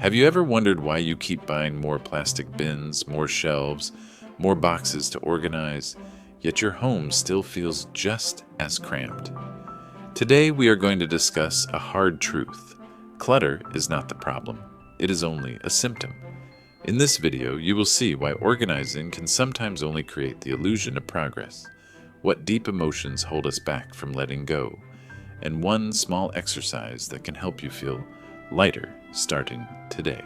Have you ever wondered why you keep buying more plastic bins, more shelves, more boxes to organize, yet your home still feels just as cramped? Today we are going to discuss a hard truth. Clutter is not the problem. It is only a symptom. In this video, you will see why organizing can sometimes only create the illusion of progress, what deep emotions hold us back from letting go, and one small exercise that can help you feel lighter starting today.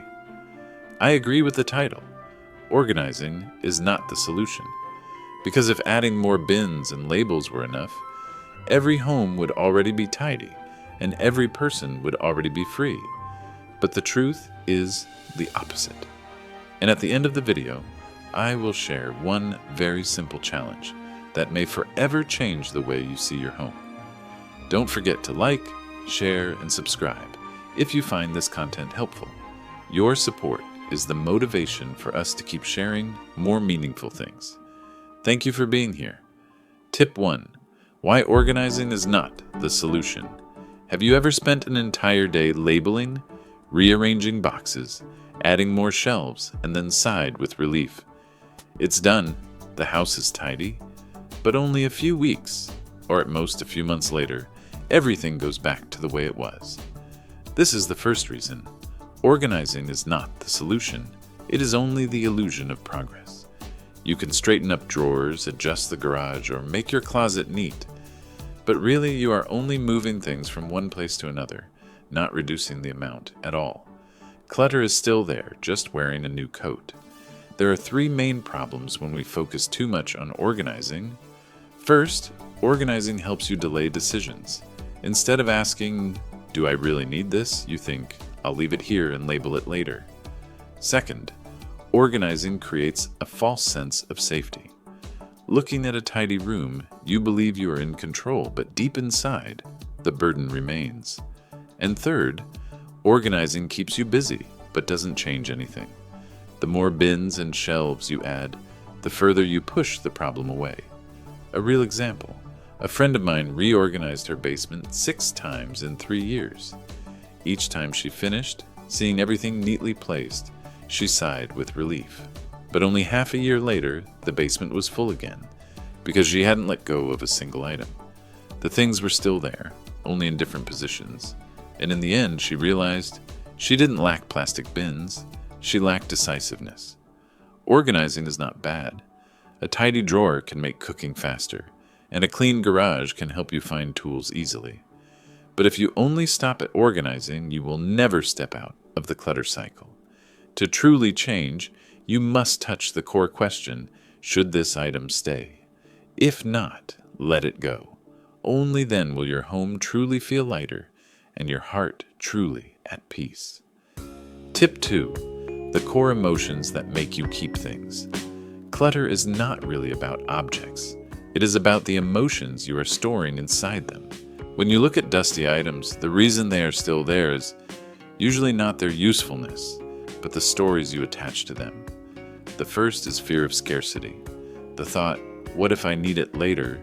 I agree with the title. Organizing is not the solution, because if adding more bins and labels were enough, every home would already be tidy and every person would already be free. But the truth is the opposite. And at the end of the video, I will share one very simple challenge that may forever change the way you see your home. Don't forget to like, share, and subscribe if you find this content helpful. Your support is the motivation for us to keep sharing more meaningful things. Thank you for being here. Tip 1. Why organizing is not the solution. Have you ever spent an entire day labeling, rearranging boxes, adding more shelves, and then sighed with relief? It's done. The house is tidy. But only a few weeks, or at most a few months later, everything goes back to the way it was. This is the first reason. Organizing is not the solution. It is only the illusion of progress. You can straighten up drawers, adjust the garage, or make your closet neat. But really, you are only moving things from one place to another, not reducing the amount at all. Clutter is still there, just wearing a new coat. There are three main problems when we focus too much on organizing. First, organizing helps you delay decisions. Instead of asking, "Do I really need this?" you think, "I'll leave it here and label it later." Second, organizing creates a false sense of safety. Looking at a tidy room, you believe you are in control, but deep inside, the burden remains. And third, organizing keeps you busy, but doesn't change anything. The more bins and shelves you add, the further you push the problem away. A real example. A friend of mine reorganized her basement 6 times in 3 years. Each time she finished, seeing everything neatly placed, she sighed with relief. But only half a year later, the basement was full again, because she hadn't let go of a single item. The things were still there, only in different positions. And in the end, she realized she didn't lack plastic bins, she lacked decisiveness. Organizing is not bad. A tidy drawer can make cooking faster, and a clean garage can help you find tools easily. But if you only stop at organizing, you will never step out of the clutter cycle. To truly change, you must touch the core question, should this item stay? If not, let it go. Only then will your home truly feel lighter and your heart truly at peace. Tip 2. The core emotions that make you keep things. Clutter is not really about objects. It is about the emotions you are storing inside them. When you look at dusty items, the reason they are still there is usually not their usefulness, but the stories you attach to them. The first is fear of scarcity. The thought, "What if I need it later?"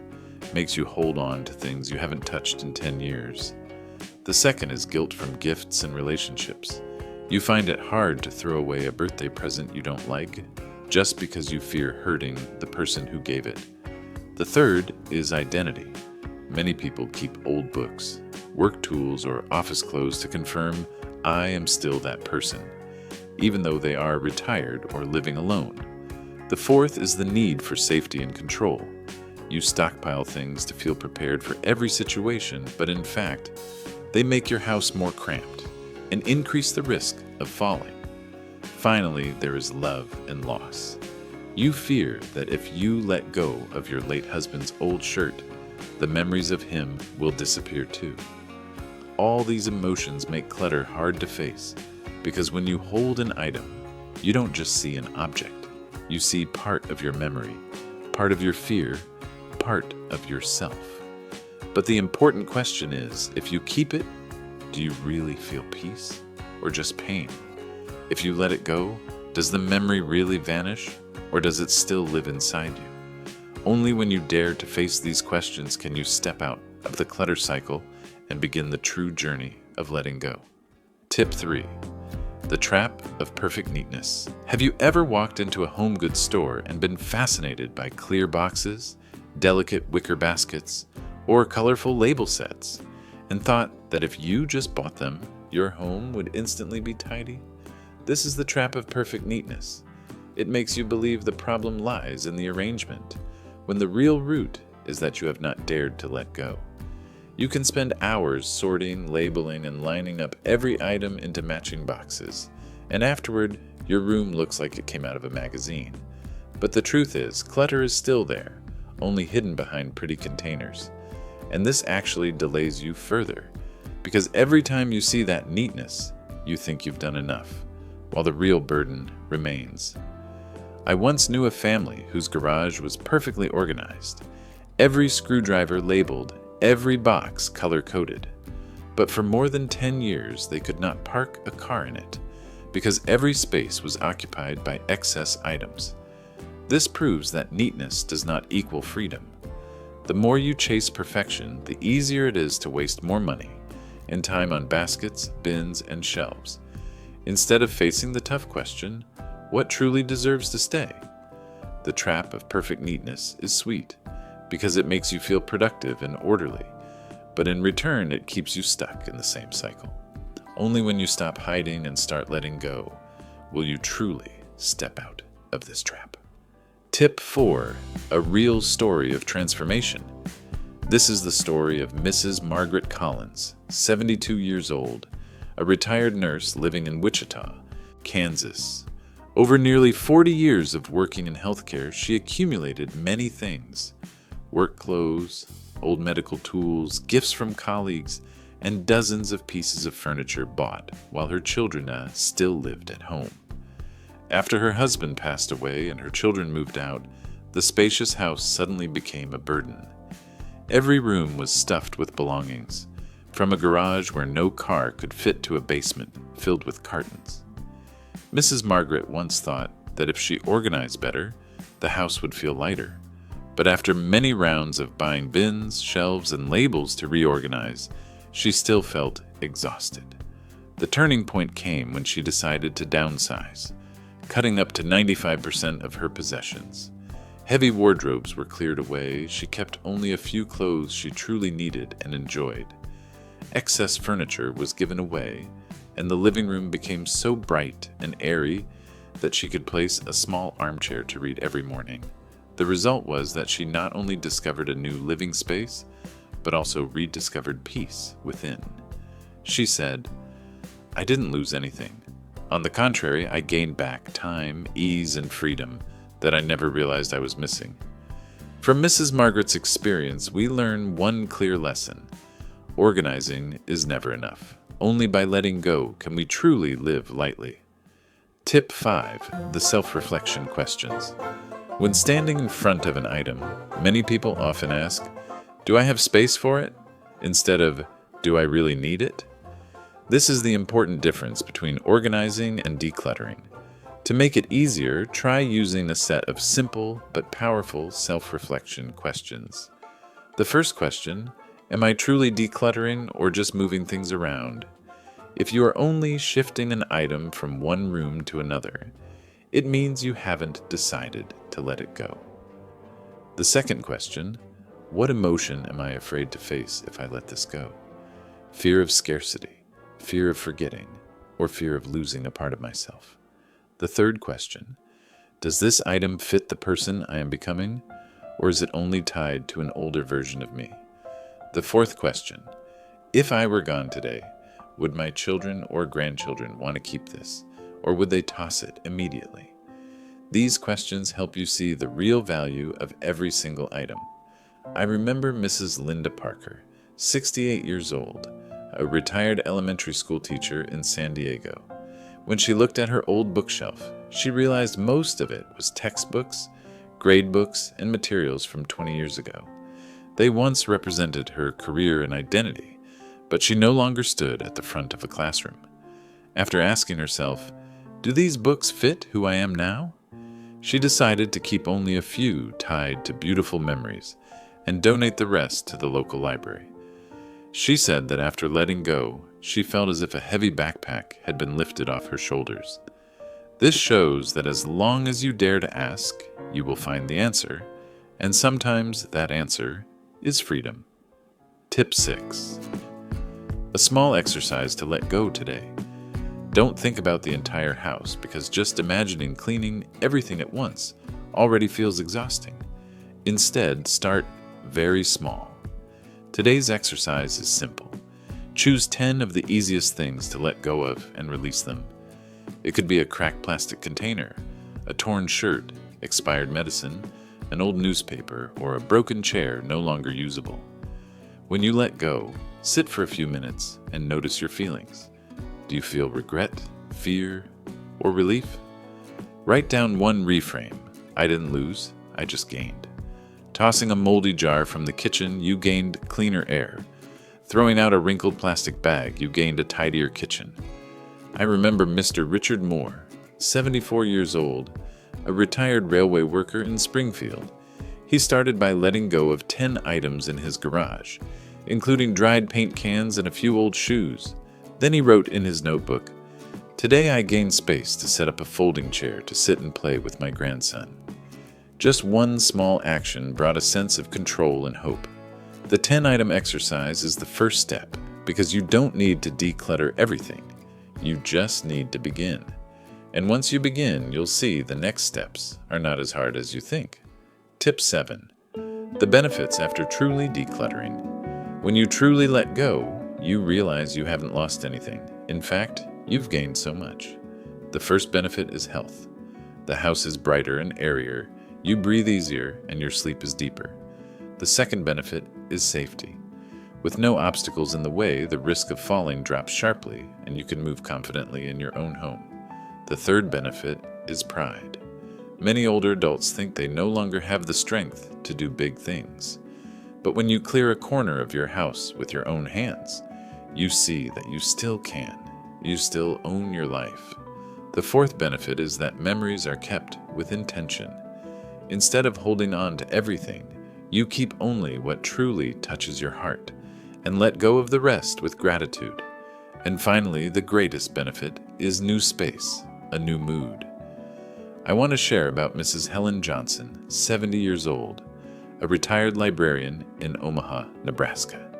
makes you hold on to things you haven't touched in 10 years. The second is guilt from gifts and relationships. You find it hard to throw away a birthday present you don't like, just because you fear hurting the person who gave it. The third is identity. Many people keep old books, work tools, or office clothes to confirm, "I am still that person," even though they are retired or living alone. The fourth is the need for safety and control. You stockpile things to feel prepared for every situation, but in fact, they make your house more cramped and increase the risk of falling. Finally, there is love and loss. You fear that if you let go of your late husband's old shirt, the memories of him will disappear too. All these emotions make clutter hard to face, because when you hold an item, you don't just see an object. You see part of your memory, part of your fear, part of yourself. But the important question is, if you keep it, do you really feel peace or just pain? If you let it go, does the memory really vanish, or does it still live inside you? Only when you dare to face these questions can you step out of the clutter cycle and begin the true journey of letting go. Tip 3. The trap of perfect neatness. Have you ever walked into a home goods store and been fascinated by clear boxes, delicate wicker baskets, or colorful label sets, and thought that if you just bought them, your home would instantly be tidy? This is the trap of perfect neatness. It makes you believe the problem lies in the arrangement, when the real root is that you have not dared to let go. You can spend hours sorting, labeling, and lining up every item into matching boxes, and afterward, your room looks like it came out of a magazine. But the truth is, clutter is still there, only hidden behind pretty containers. And this actually delays you further, because every time you see that neatness, you think you've done enough, while the real burden remains. I once knew a family whose garage was perfectly organized, every screwdriver labeled, every box color-coded. But for more than 10 years, they could not park a car in it, because every space was occupied by excess items. This proves that neatness does not equal freedom. The more you chase perfection, the easier it is to waste more money and time on baskets, bins, and shelves, instead of facing the tough question, what truly deserves to stay? The trap of perfect neatness is sweet, because it makes you feel productive and orderly, but in return it keeps you stuck in the same cycle. Only when you stop hiding and start letting go will you truly step out of this trap. Tip 4. A real story of transformation. This is the story of Mrs. Margaret Collins, 72 years old, a retired nurse living in Wichita, Kansas. Over nearly 40 years of working in healthcare, she accumulated many things: work clothes, old medical tools, gifts from colleagues, and dozens of pieces of furniture bought while her children still lived at home. After her husband passed away and her children moved out, the spacious house suddenly became a burden. Every room was stuffed with belongings, from a garage where no car could fit to a basement filled with cartons. Mrs. Margaret once thought that if she organized better, the house would feel lighter. But after many rounds of buying bins, shelves, and labels to reorganize, she still felt exhausted. The turning point came when she decided to downsize, cutting up to 95% of her possessions. Heavy wardrobes were cleared away. She kept only a few clothes she truly needed and enjoyed. Excess furniture was given away, and the living room became so bright and airy that she could place a small armchair to read every morning. The result was that she not only discovered a new living space, but also rediscovered peace within. She said, "I didn't lose anything. On the contrary, I gained back time, ease, and freedom that I never realized I was missing." From Mrs. Margaret's experience, we learn one clear lesson: organizing is never enough. Only by letting go can we truly live lightly. Tip 5. The self-reflection questions. When standing in front of an item, many people often ask, "Do I have space for it?" instead of, "Do I really need it?" This is the important difference between organizing and decluttering. To make it easier, try using a set of simple but powerful self-reflection questions. The first question: am I truly decluttering or just moving things around? If you are only shifting an item from one room to another, it means you haven't decided to let it go. The second question: what emotion am I afraid to face if I let this go? Fear of scarcity, fear of forgetting, or fear of losing a part of myself? The third question: does this item fit the person I am becoming, or is it only tied to an older version of me? The fourth question: if I were gone today, would my children or grandchildren want to keep this, or would they toss it immediately? These questions help you see the real value of every single item. I remember Mrs. Linda Parker, 68 years old, a retired elementary school teacher in San Diego. When she looked at her old bookshelf, she realized most of it was textbooks, grade books, and materials from 20 years ago. They once represented her career and identity, but she no longer stood at the front of a classroom. After asking herself, "Do these books fit who I am now?" she decided to keep only a few tied to beautiful memories and donate the rest to the local library. She said that after letting go, she felt as if a heavy backpack had been lifted off her shoulders. This shows that as long as you dare to ask, you will find the answer, and sometimes that answer is freedom. Tip 6. A small exercise to let go today. Don't think about the entire house, because just imagining cleaning everything at once already feels exhausting. Instead, start very small. Today's exercise is simple. Choose 10 of the easiest things to let go of and release them. It could be a cracked plastic container, a torn shirt, expired medicine, an old newspaper, or a broken chair no longer usable. When you let go, sit for a few minutes and notice your feelings. Do you feel regret, fear, or relief? Write down one reframe. I didn't lose, I just gained. Tossing a moldy jar from the kitchen, you gained cleaner air. Throwing out a wrinkled plastic bag, you gained a tidier kitchen. I remember Mr. Richard Moore, 74 years old, a retired railway worker in Springfield. He started by letting go of 10 items in his garage, including dried paint cans and a few old shoes. Then he wrote in his notebook, "Today I gained space to set up a folding chair to sit and play with my grandson." Just one small action brought a sense of control and hope. The 10-item exercise is the first step, because you don't need to declutter everything. You just need to begin. And once you begin, you'll see the next steps are not as hard as you think. Tip 7. The benefits after truly decluttering. When you truly let go, you realize you haven't lost anything. In fact, you've gained so much. The first benefit is health. The house is brighter and airier, you breathe easier, and your sleep is deeper. The second benefit is safety. With no obstacles in the way, the risk of falling drops sharply, and you can move confidently in your own home. The third benefit is pride. Many older adults think they no longer have the strength to do big things. But when you clear a corner of your house with your own hands, you see that you still can. You still own your life. The fourth benefit is that memories are kept with intention. Instead of holding on to everything, you keep only what truly touches your heart, and let go of the rest with gratitude. And finally, the greatest benefit is new space, a new mood. I want to share about Mrs. Helen Johnson, 70 years old, a retired librarian in Omaha, Nebraska.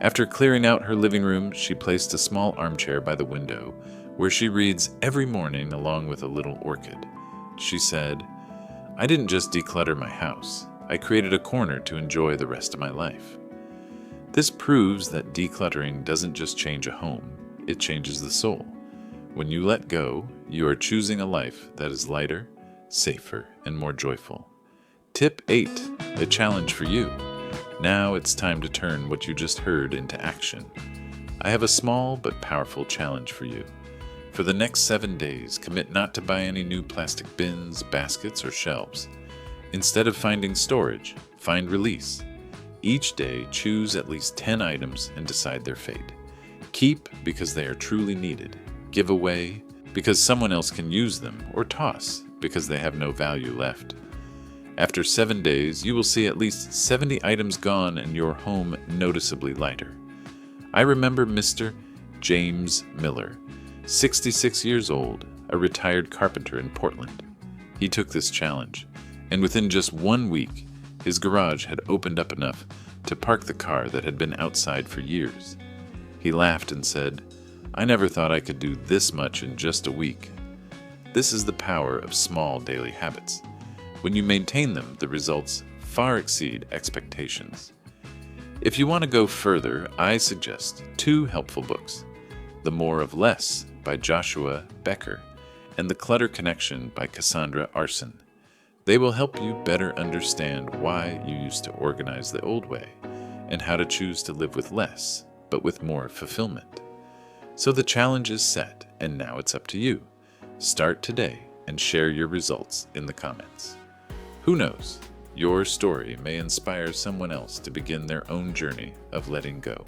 After clearing out her living room, she placed a small armchair by the window where she reads every morning along with a little orchid. She said, "I didn't just declutter my house. I created a corner to enjoy the rest of my life." This proves that decluttering doesn't just change a home, it changes the soul. When you let go, you are choosing a life that is lighter, safer, and more joyful. Tip 8, a challenge for you. Now it's time to turn what you just heard into action. I have a small but powerful challenge for you. For the next 7 days, commit not to buy any new plastic bins, baskets, or shelves. Instead of finding storage, find release. Each day, choose at least 10 items and decide their fate. Keep because they are truly needed. Give away because someone else can use them, or toss because they have no value left. After 7 days, you will see at least 70 items gone and your home noticeably lighter. I remember Mr. James Miller, 66 years old, a retired carpenter in Portland. He took this challenge, and within just 1 week, his garage had opened up enough to park the car that had been outside for years. He laughed and said, "I never thought I could do this much in just a week." This is the power of small daily habits. When you maintain them, the results far exceed expectations. If you want to go further, I suggest 2 helpful books, The More of Less by Joshua Becker and The Clutter Connection by Cassandra Arson. They will help you better understand why you used to organize the old way and how to choose to live with less, but with more fulfillment. So the challenge is set, and now it's up to you. Start today and share your results in the comments. Who knows, your story may inspire someone else to begin their own journey of letting go.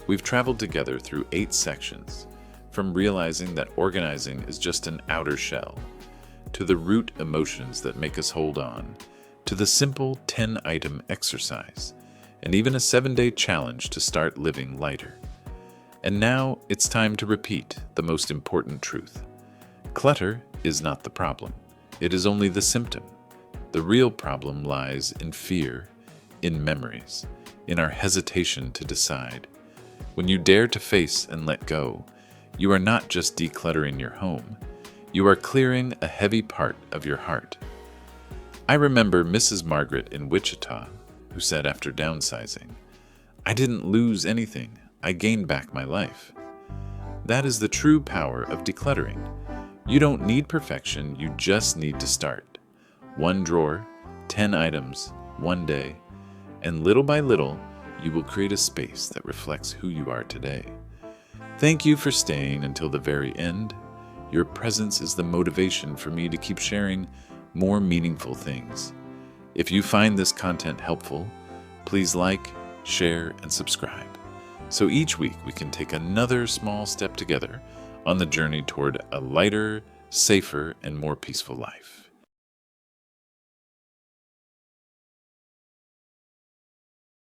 We've traveled together through 8 sections, from realizing that organizing is just an outer shell, to the root emotions that make us hold on, to the simple 10-item exercise, and even a 7-day challenge to start living lighter. And now it's time to repeat the most important truth. Clutter is not the problem. It is only the symptom. The real problem lies in fear, in memories, in our hesitation to decide. When you dare to face and let go, you are not just decluttering your home, you are clearing a heavy part of your heart. I remember Mrs. Margaret in Wichita, who said after downsizing, "I didn't lose anything, I gained back my life." That is the true power of decluttering. You don't need perfection, you just need to start. 1 drawer, 10 items, 1 day, and little by little, you will create a space that reflects who you are today. Thank you for staying until the very end. Your presence is the motivation for me to keep sharing more meaningful things. If you find this content helpful, please like, share, and subscribe, so each week we can take another small step together on the journey toward a lighter, safer, and more peaceful life.